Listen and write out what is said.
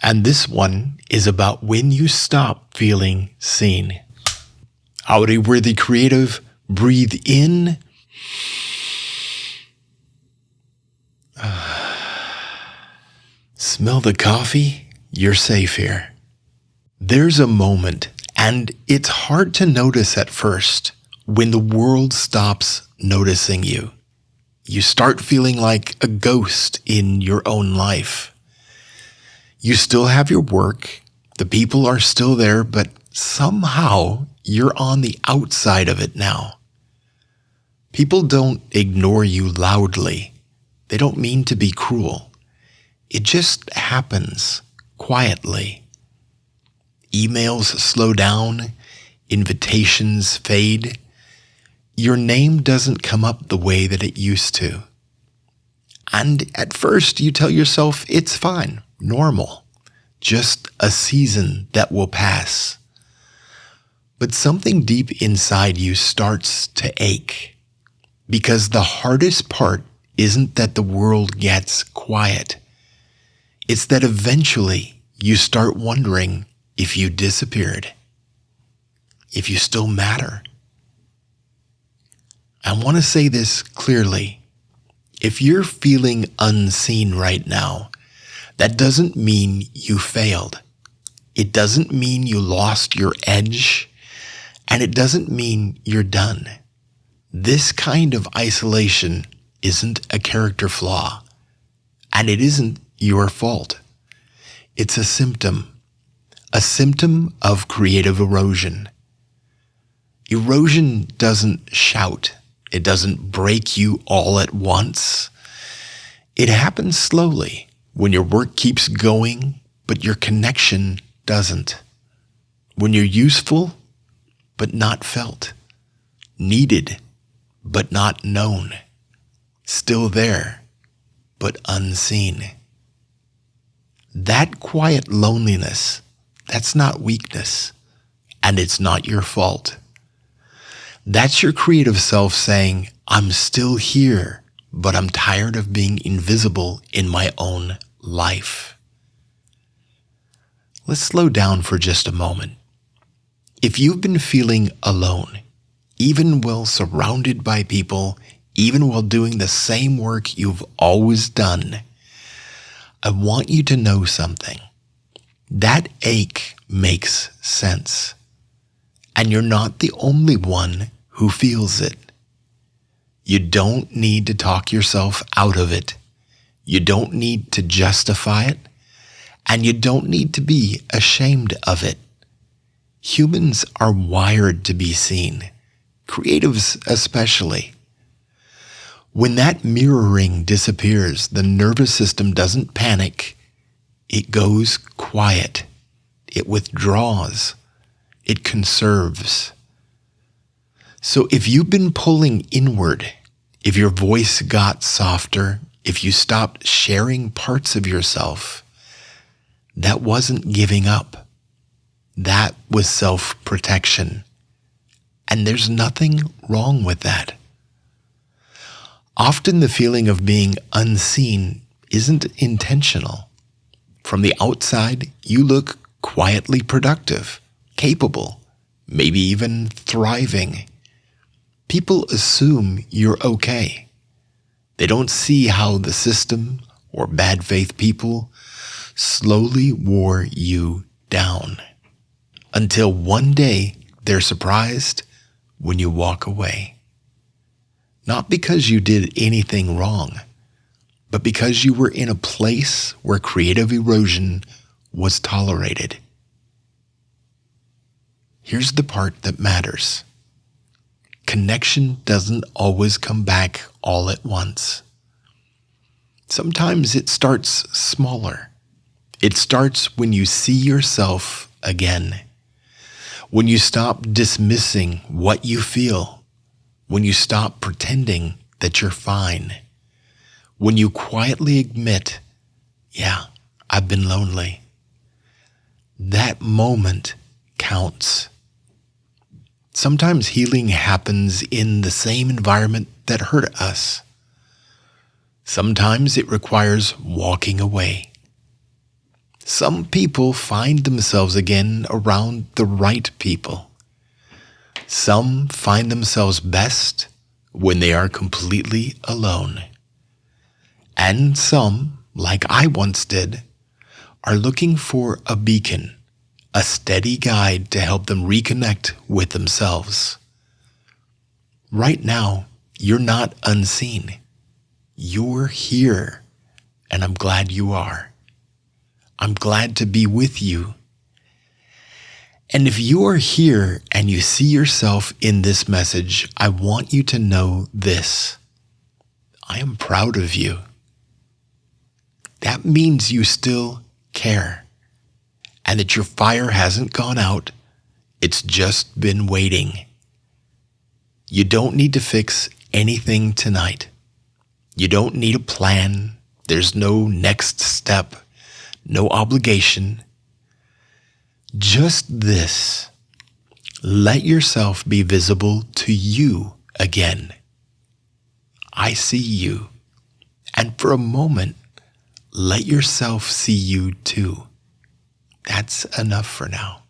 And this one is about when you stop feeling seen. Howdy, worthy creative. Breathe in. Smell the coffee. You're safe here. There's a moment, and it's hard to notice at first, when the world stops noticing you. You start feeling like a ghost in your own life. You still have your work, the people are still there, but somehow you're on the outside of it now. People don't ignore you loudly. They don't mean to be cruel. It just happens quietly. Emails slow down, invitations fade. Your name doesn't come up the way that it used to. And at first you tell yourself it's fine, normal, just a season that will pass. But something deep inside you starts to ache, because the hardest part isn't that the world gets quiet. It's that eventually you start wondering if you disappeared, if you still matter. I want to say this clearly. If you're feeling unseen right now, that doesn't mean you failed. It doesn't mean you lost your edge, and it doesn't mean you're done. This kind of isolation isn't a character flaw, and it isn't your fault. It's a symptom of creative erosion. Erosion doesn't shout. It doesn't break you all at once. It happens slowly when your work keeps going, but your connection doesn't. When you're useful, but not felt. Needed, but not known. Still there, but unseen. That quiet loneliness, that's not weakness, and it's not your fault. That's your creative self saying, I'm still here, but I'm tired of being invisible in my own life. Let's slow down for just a moment. If you've been feeling alone, even while surrounded by people, even while doing the same work you've always done, I want you to know something. That ache makes sense. And you're not the only one who feels it. You don't need to talk yourself out of it. You don't need to justify it. And you don't need to be ashamed of it. Humans are wired to be seen, creatives especially. When that mirroring disappears, the nervous system doesn't panic. It goes quiet. It withdraws. It conserves. So if you've been pulling inward, if your voice got softer, if you stopped sharing parts of yourself, that wasn't giving up. That was self-protection. And there's nothing wrong with that. Often the feeling of being unseen isn't intentional. From the outside, you look quietly productive, capable, maybe even thriving. People assume you're okay. They don't see how the system or bad faith people slowly wore you down. Until one day they're surprised when you walk away. Not because you did anything wrong, but because you were in a place where creative erosion was tolerated. Here's the part that matters. Connection doesn't always come back all at once. Sometimes it starts smaller. It starts when you see yourself again. When you stop dismissing what you feel. When you stop pretending that you're fine. When you quietly admit, yeah, I've been lonely. That moment counts. Sometimes healing happens in the same environment that hurt us. Sometimes it requires walking away. Some people find themselves again around the right people. Some find themselves best when they are completely alone. And some, like I once did, are looking for a beacon, a steady guide to help them reconnect with themselves. Right now, you're not unseen. You're here, and I'm glad you are. I'm glad to be with you. And if you are here and you see yourself in this message, I want you to know this. I am proud of you. That means you still care, and that your fire hasn't gone out. It's just been waiting. You don't need to fix anything tonight. You don't need a plan. There's no next step, no obligation. Just this. Let yourself be visible to you again. I see you. And for a moment, let yourself see you too. That's enough for now.